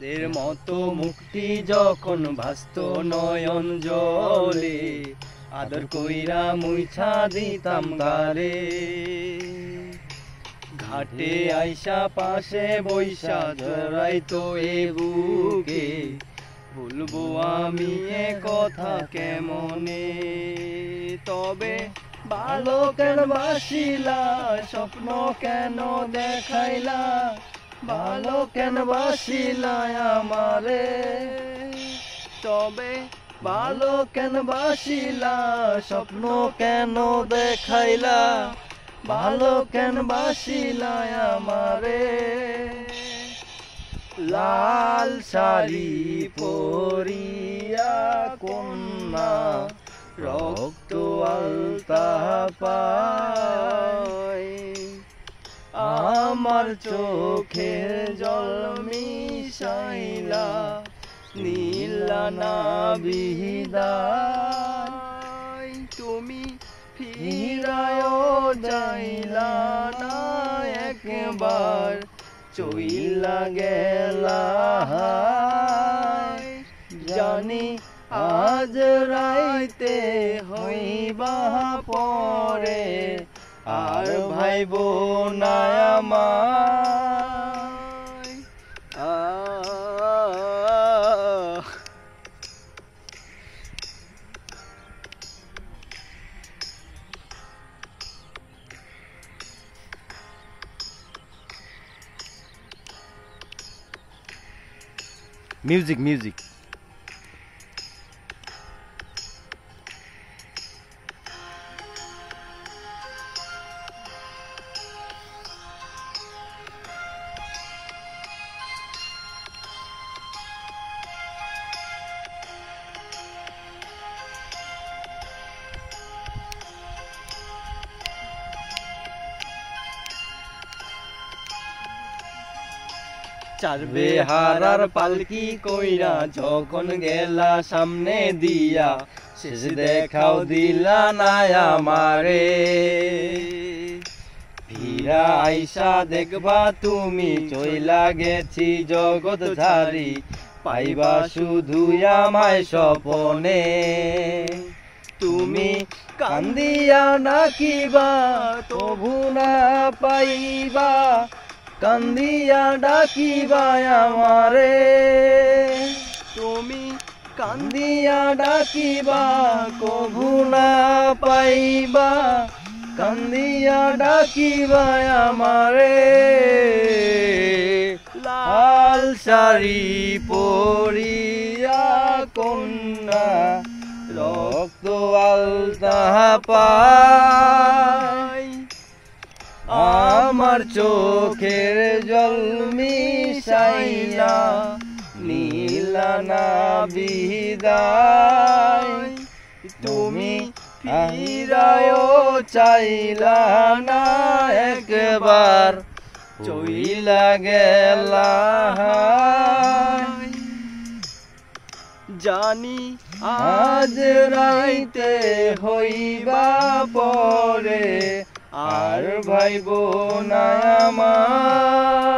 দের মতো মুক্তি যখন ভাস্ত নয়ন জলে, আদর কইরা মুইছা দিতাম গারে। ঘাটে আইসা পাশে বৈশা জড়াইতো এ বুকে, বলবো আমি এ কথা কেমনে। তবে ভালো কেন বাসিলা, স্বপ্ন কেন দেখাইলা, ভালো কেন বাসিলা আমারে। তবে ভালো কেন বাসিলা, স্বপ্ন কেন দেখাইলা, ভালো কেন বাসিলা আমারে। লাল শাড়ি পরিয়া কন্যা, রক্ত আলতা পায়, আমার চোখের জল মিশাইলা, নীলা না বিদায়। তুমি ফিরায়ও যাইলা না একবার, চইলা গেলা। জানি আজ রাইতে হইবা পরে, আর ভাইবো না আমায়। মিউজিক মিউজিক চারবে হারার পালকি কইরা যখন গেলা সামনে দিয়া, শেষ দেখাও দিলা না আমারে। ফিরা আইসা দেখবা তুমি চইলা গেছি জগৎ ঝারি, পাইবা শুধু আমায় স্বপনে। তুমি কান্দিয়া ডাকিবা তবু না পাইবা, কান্দিয়া ডাকিবা আমারে। তুমি কান্দিয়া ডাকিবা কভু না পাইবা, কান্দিয়া ডাকিবা আমারে। লাল শাড়ি পরিয়া কন্যা, রক্ত আলতা পায়, আমার চোখের জল মিশাইলা, নীলা না বিদায়। তুমি ফিরায়ও চাইলা না একবার, চইলা গেলা। জানি আজ রাইতে হইবা পরে, আর ভাইবো না আমায়।